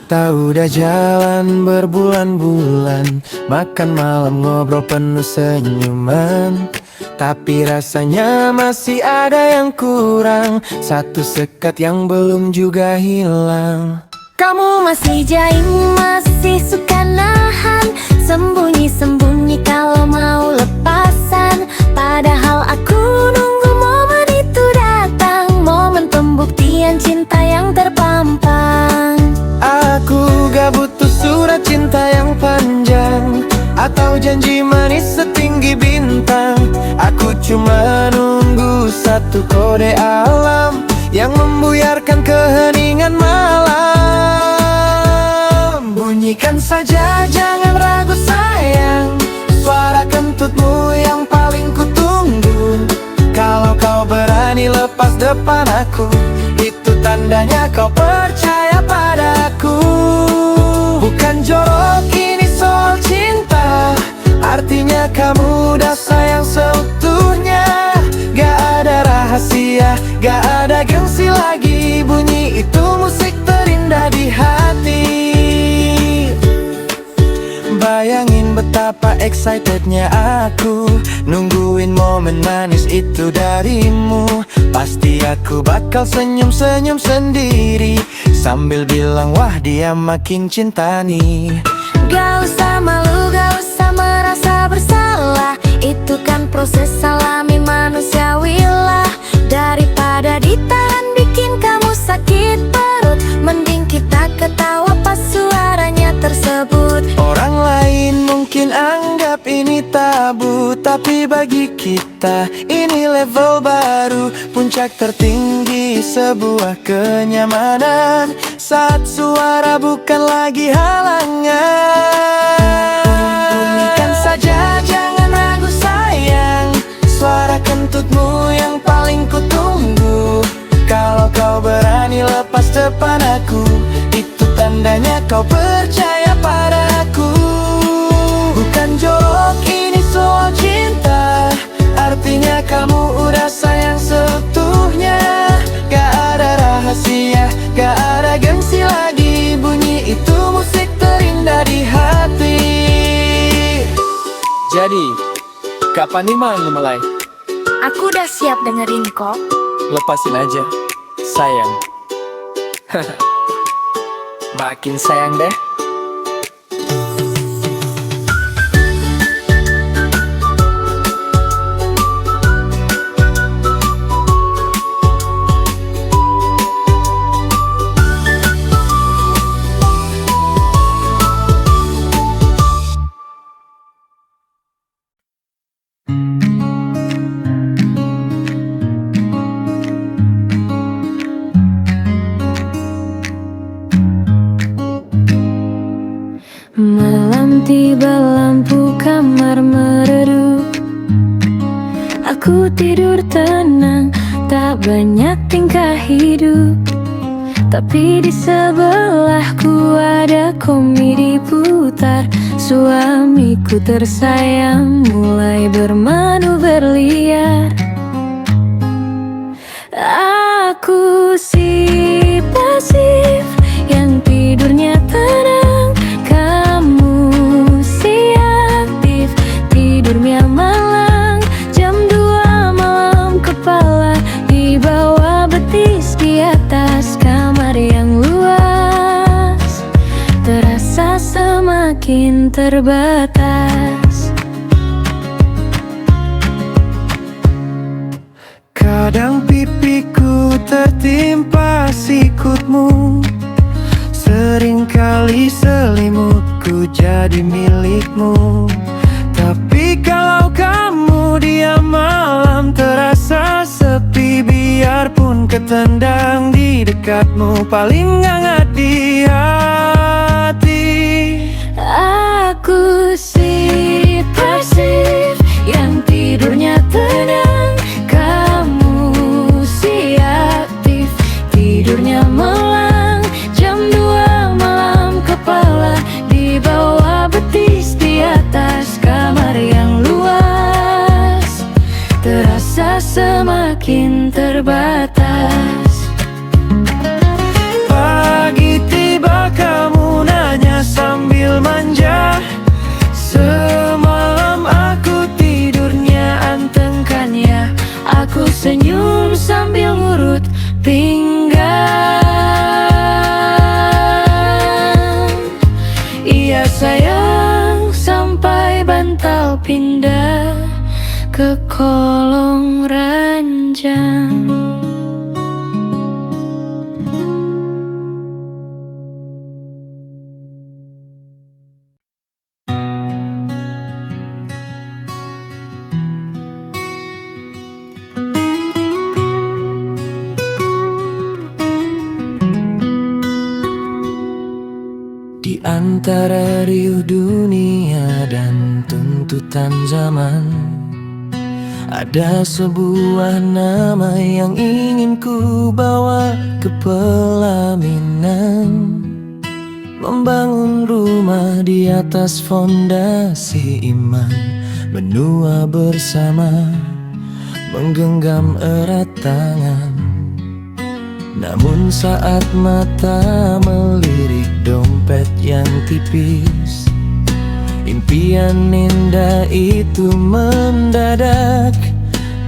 Kita udah jalan berbulan-bulan, makan malam ngobrol penuh senyuman. Tapi rasanya masih ada yang kurang, satu sekat yang belum juga hilang. Kamu masih jaim, masih suka nahan, sembunyi-sembunyi kalau mau lepasan. Padahal aku nunggu momen itu datang, momen pembuktian cinta yang terpampang. Aku gak butuh surat cinta yang panjang atau janji manis setinggi bintang. Aku cuma nunggu satu kode alam yang membuyarkan keheningan malam. Bunyikan saja, jangan ragu sayang, suara kentutmu yang paling kutunggu. Kalau kau berani lepas depan aku, itu tandanya kau percaya padaku. Bukan jorok, ini soal cinta, artinya kamu udah sayang seutuhnya. Gak ada rahasia, gak ada gengsi lagi, bunyi itu musik terindah di hati. Bayangin betapa excitednya aku, nungguin momen manis itu darimu. Pasti aku bakal senyum-senyum sendiri, sambil bilang wah dia makin cinta nih. Gak usah malu, gak usah merasa bersalah, itu kan proses alami manusiawi lah. Daripada ditahan bikin kamu sakit perut, mending kita ketawa pas suaranya tersebut. Orang lain mungkin anggap ini tabu, tapi bagi kita ini level baru, puncak tertinggi sebuah kenyamanan, saat suara bukan lagi halangan. Bunyikan saja, jangan ragu sayang, suara kentutmu yang paling kutunggu. Kalau kau berani lepas depan aku, itu tandanya kau percaya padaku. Bukan jorok, ini soal cinta, artinya kamu udah sayang seutuhnya. Gak ada rahasia, gak ada gengsi lagi, bunyi itu musik terindah di hati. Jadi, kapan nih mau mulai? Aku udah siap dengerin kok. Lepasin aja, sayang. Makin sayang deh. Malam tiba, lampu kamar meredup. Aku tidur tenang, tak banyak tingkah hidup. Tapi di sebelahku ada komedi putar. Suamiku tersayang mulai bermanuver liar. Aku si pasif yang tidurnya tenang, kamu si aktif, tidurnya malang. Jam 2 malam kepala di bawah betis, di atas kamar yang luas terasa semakin terbatas. Kadang pipiku tertimpa sikutmu, seringkali selimutku jadi milikmu. Tapi kalau kamu diam, malam terasa sepi. Biarpun ketendang di dekatmu, paling hangat di hati. Aku si pasif yang tidurnya tenang, kamu si aktif, tidurnya malang. Jam 2 malam kepala di bawah betis, di atas kamar yang luas terasa semakin terbatas. Pagi tiba bantal pindah ke kolong ranjang. Di antara riuh dunia dan tuntutan zaman, ada sebuah nama yang ingin ku bawa ke pelaminan. Membangun rumah di atas fondasi iman, menua bersama, menggenggam erat tangan. Namun saat mata melirik dompet yang tipis, impian indah itu mendadak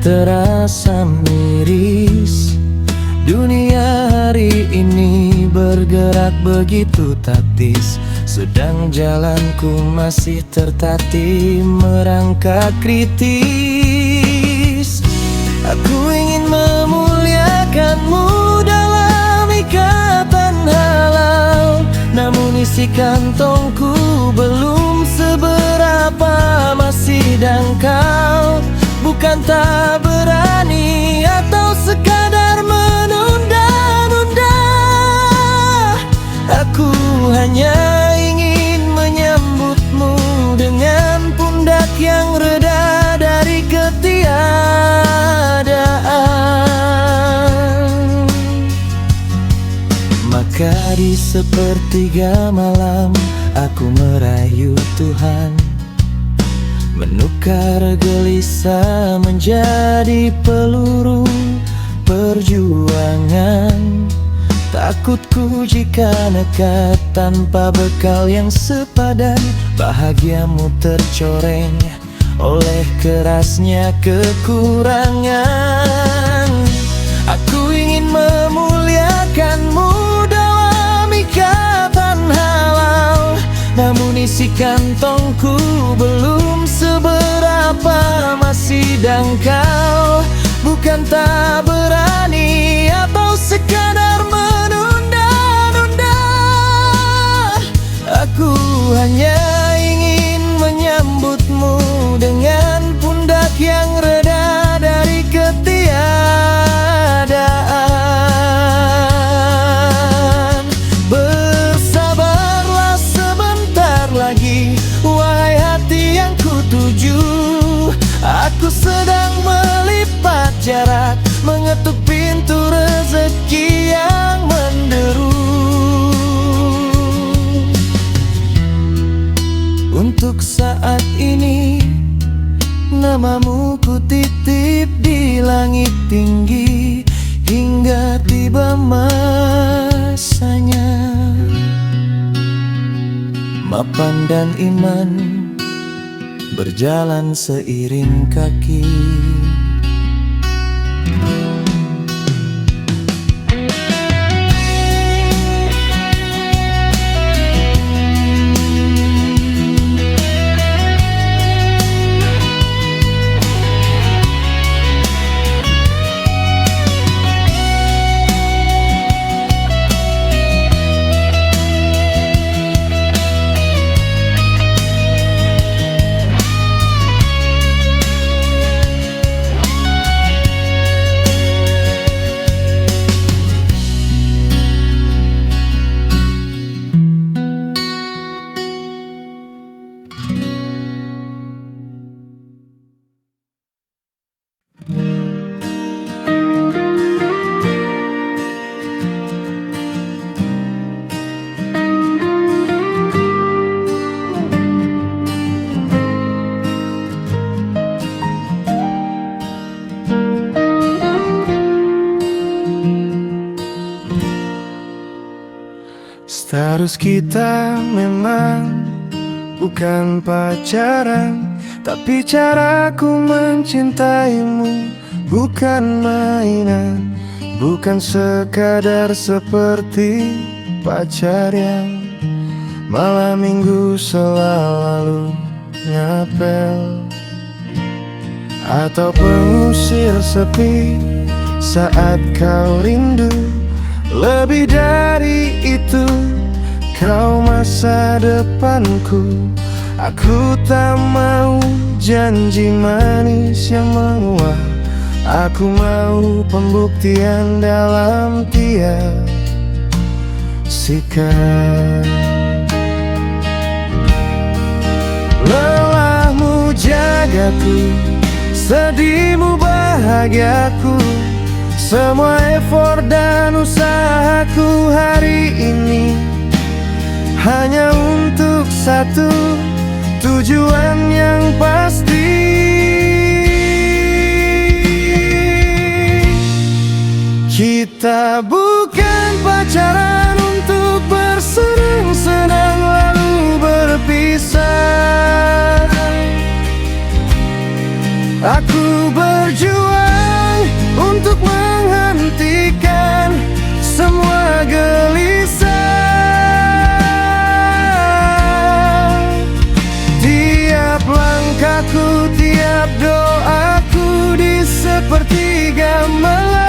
terasa miris. Dunia hari ini bergerak begitu taktis, sedang jalanku masih tertatih merangkak kritis. Aku ingin memuliakanmu dalam ikatan halal, namun isi kantongku belum seberapa, masih dangkal. Bukan tak berani atau sekadar menunda-nunda, aku hanya ingin menyambutmu dengan pundak yang reda dari ketiadaan. Maka di sepertiga malam aku merayu Tuhan, menukar gelisah menjadi peluru perjuangan. Takutku jika nekat tanpa bekal yang sepadan, bahagiamu tercoreng oleh kerasnya kekurangan. Aku ingin memuliakanmu dalam ikatan halal, namun isi kantongku belum seberapa, masih dangkal. Bukan tak berani atau sekadar menunda-nunda, aku hanya ingin menyambutmu dengan pundak yang reda dari ketiadaan. Bersabarlah sebentar lagi, wahai hati yang kutuju. Aku sedang melipat jarak, mengetuk pintu rezeki yang menderu. Untuk saat ini, namamu ku titip di langit tinggi, hingga tiba masanya. Mapan dan iman berjalan seiring kaki. Status kita memang bukan pacaran, tapi caraku mencintaimu bukan mainan, bukan sekadar seperti pacar yang malam minggu selalu ngapel atau pengusir sepi saat kau rindu. Lebih dari itu, kau masa depanku. Aku tak mau janji manis yang menguap. Aku mau pembuktian dalam tiap sikap. Lelahmu jagaku, sedihmu bahagiaku. Semua effort dan usahaku hari ini hanya untuk satu tujuan yang pasti. Kita bukan pacaran untuk bersenang-senang lalu berpisah. Aku berjuang untuk menghentikan semua gelisah. Tiap langkahku, tiap doaku di sepertiga malam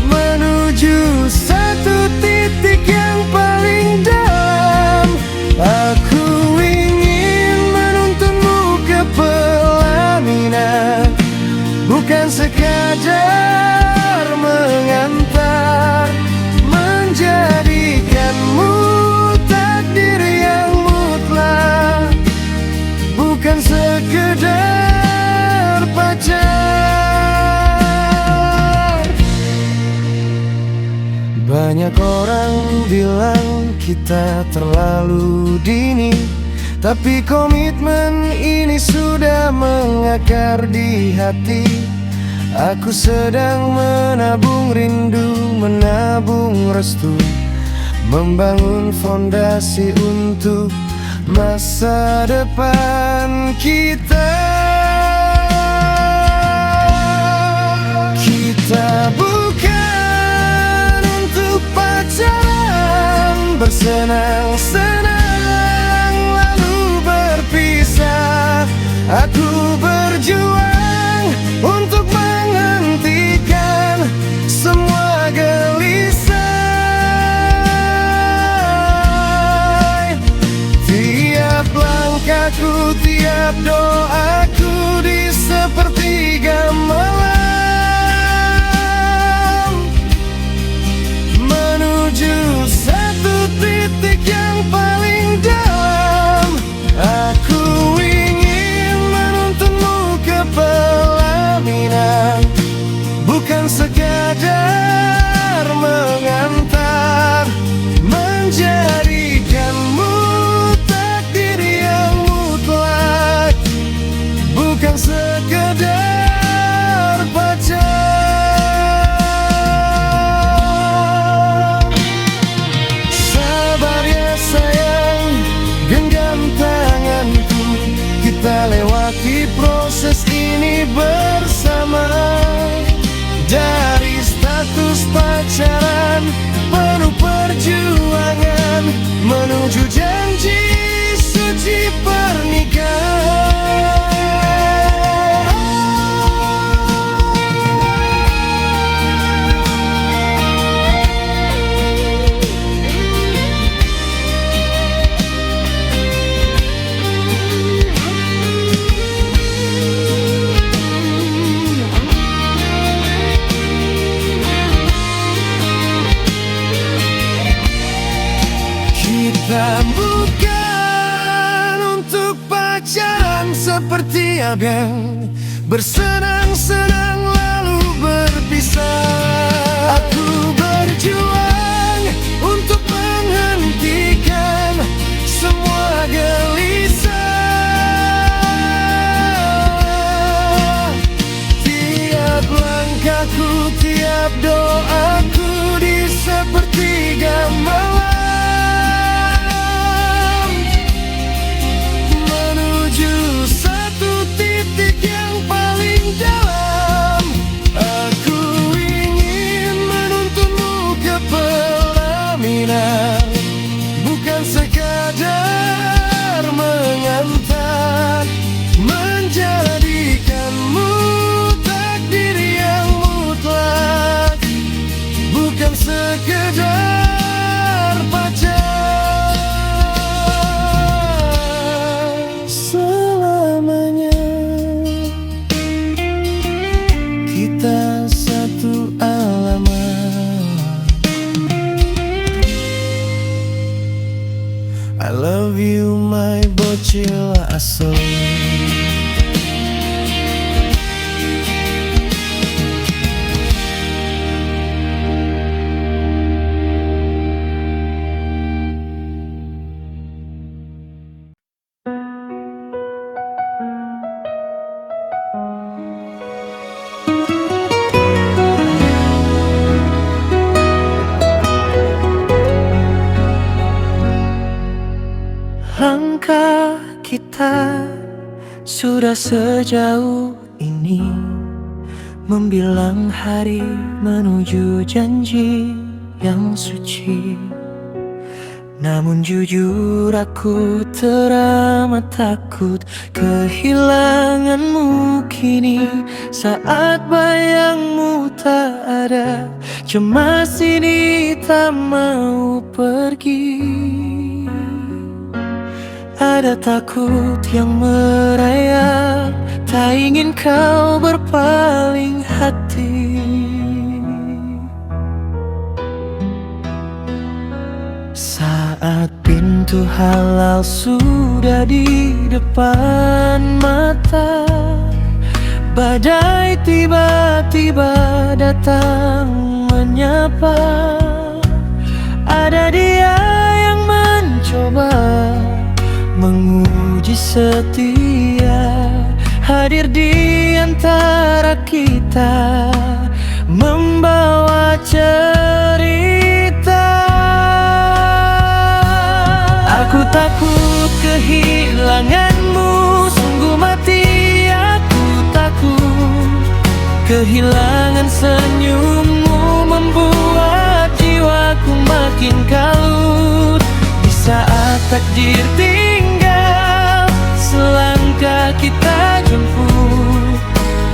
menuju satu titik yang paling dalam. Aku ingin menuntunmu ke pelaminan, bukan sekadar mengantar, menjadikanmu takdir yang mutlak, bukan sekedar pacar. Banyak orang bilang kita terlalu dini, tapi komitmen ini sudah mengakar di hati. Aku sedang menabung rindu, menabung restu, membangun fondasi untuk masa depan kita. Kita bukan untuk pacaran, bersenang-senang lalu berpisah. Aku berjuang untuk menghentikan semua gelisah. Tiap langkahku, tiap doaku di sepertiga malam menuju satu titik yang paling dalam. Aku ingin menuntunmu ke pelaminan, bukan sekadar mengantar, menjadikanmu takdir yang mutlak, bukan sekedar pacar. Sabar ya sayang, genggam tanganku, kita lewati proses ini bersama. Dari status pacaran penuh perjuangan menuju janji suci pernikahan. Kita bukan untuk pacaran seperti abang, bersenang-senang lalu berpisah. Aku berjuang untuk menghentikan semua gelisah. Tiap langkahku, tiap doaku di sepertiga malam satu titik yang paling dalam. Aku ingin menuntunmu ke pelaminan, bukan sekadar kecil asli. Langkah kita sudah sejauh ini, membilang hari menuju janji yang suci. Namun jujur aku teramat takut kehilanganmu kini. Saat bayangmu tak ada, cemas ini tak mau pergi. Ada takut yang merayap, tak ingin kau berpaling hati. Saat pintu halal sudah di depan mata, badai tiba-tiba datang menyapa. Ada dia yang mencoba menguji setia, hadir di antara kita, membawa cerita. Aku takut kehilanganmu, sungguh mati aku takut. Kehilangan senyummu membuat jiwaku makin kalut. Di saat takdir tinggal, selangkah kita jemput.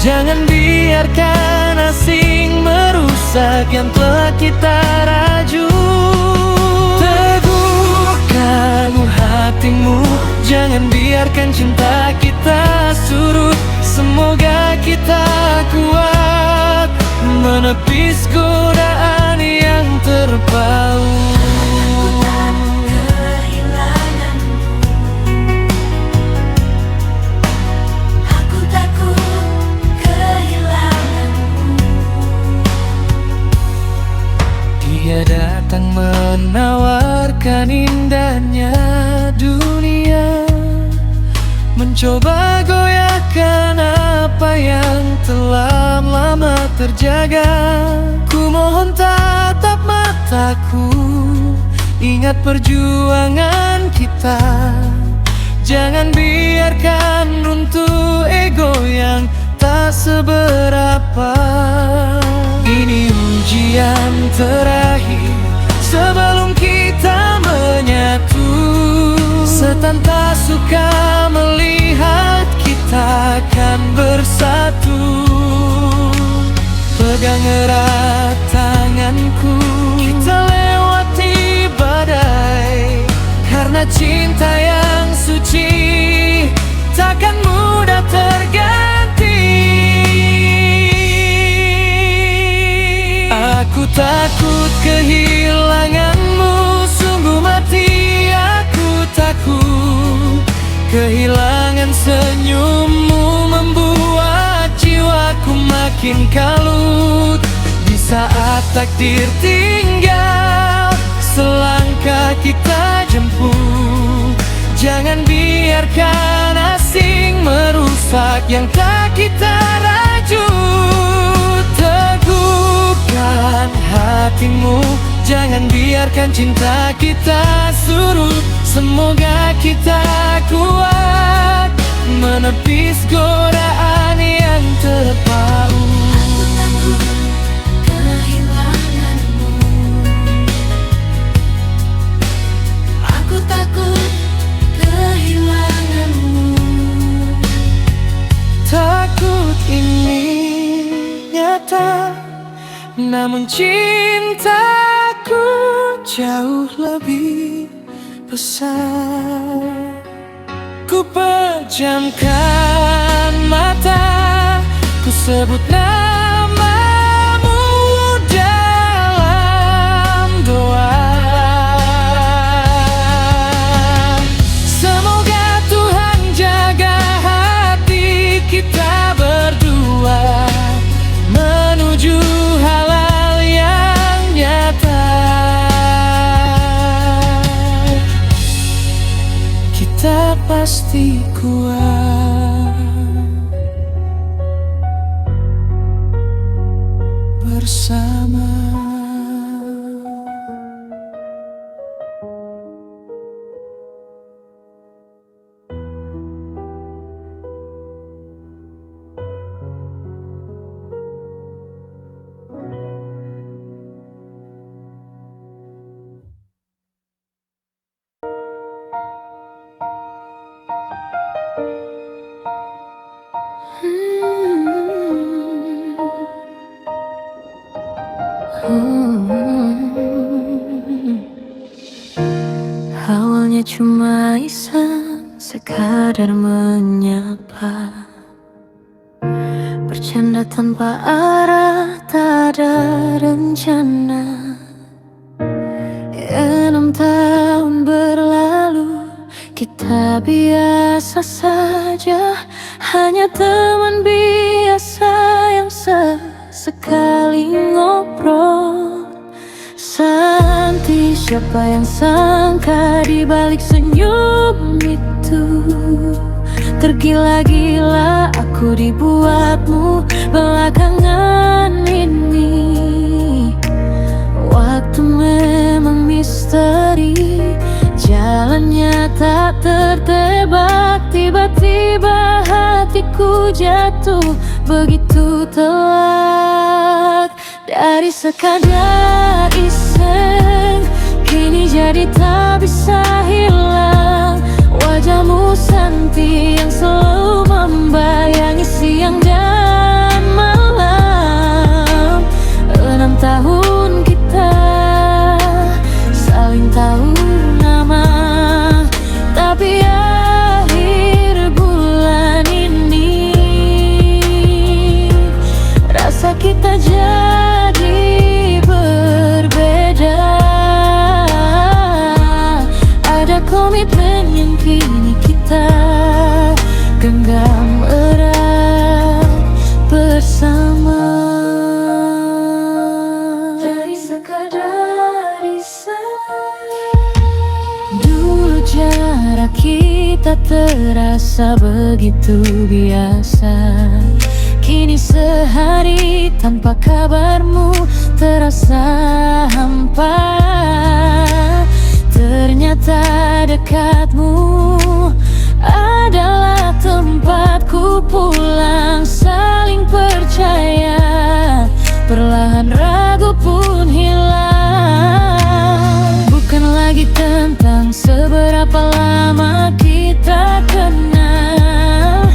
Jangan biarkan asing merusak yang telah kita rajut. Teguhkan hatimu, jangan biarkan cinta kita surut. Semoga kita kuat menepis godaan yang terpaut. Dia datang menawarkan indahnya dunia, mencoba goyahkan apa yang telah lama terjaga. Ku mohon tatap mataku, ingat perjuangan kita. Jangan biarkan runtuh ego yang tak seberapa. Ini ujian terakhir sebelum kita menyatu. Setan tak suka melihat kita akan bersatu. Pegang erat tanganku, kita lewati badai. Karena cinta yang suci takkan mudah terganti. Aku takut kehilanganmu, sungguh mati aku takut. Kehilangan senyummu membuat jiwaku makin kalut. Di saat takdir tinggal, selangkah kita jemput. Jangan biarkan asing merusak yang tak kita rajut. Teguhkan hatimu, jangan biarkan cinta kita surut. Semoga kita kuat menepis godaan yang terpaut. Aku takut kehilanganmu. Takut ini nyata, namun cintaku jauh lebih besar. Ku pejamkan mata, ku sebut namamu dalam doa. Semoga pasti kuat bersama. Awalnya cuma iseng, sekadar menyapa, bercanda tanpa arah, tak ada rencana. 6 tahun berlalu, kita biasa saja, hanya teman biasa yang sesekali ngobrol. Santi, siapa yang sangka di balik senyum itu tergila-gila aku dibuatmu belakangan ini. Waktu memang misteri, jalannya tak tertebak. Tiba-tiba hatiku jatuh begitu telak. Dari sekadar iseng, kini jadi tak bisa hilang. Wajahmu Santi yang selalu membayangi siang dan malam. 6 tahun kita saling tahu nama, tapi akhir bulan ini rasa kita jadi berbeda. Ada komitmen yang kini kita genggam erat bersama. Dari sekadar iseng, dulu jarak kita terasa begitu biasa. Kini sehari tanpa kabarmu terasa hampa. Ternyata dekatmu adalah tempatku pulang. Saling percaya, perlahan ragu pun hilang. Bukan lagi tentang seberapa lama kita kenal,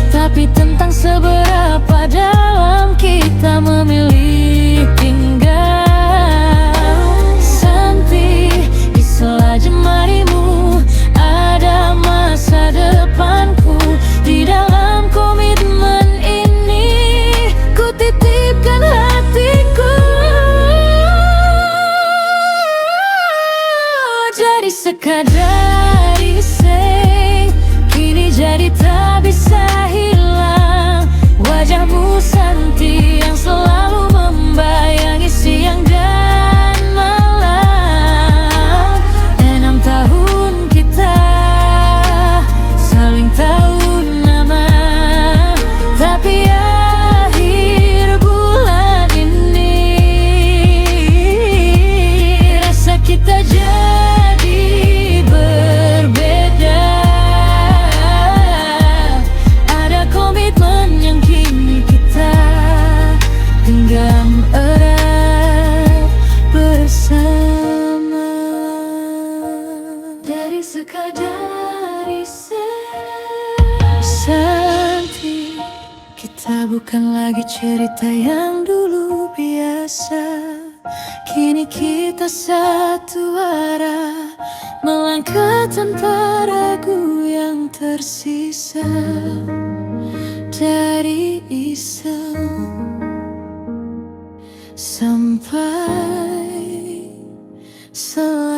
tapi tentang seberapa dalam kita memilih tinggal. Santi, di sela jemarimu ada masa depanku. Di dalam komitmen ini ku titipkan hatiku. Jadi sekadar iseng, kini jadi tak bisa hilang. Wajahmu Santi yang selalu membayangi siang dan malam. 6 tahun kita saling tahu nama, tapi akhir bulan ini rasa kita jadi berbeda. Ada komitmen yang kini kita genggam erat bersama. Dari sekadar iseng, Santi, kita bukan lagi cerita yang dulu biasa. Kini kita satu arah, melangkah tanpa ragu yang tersisa. Dari iseng sampai selalu.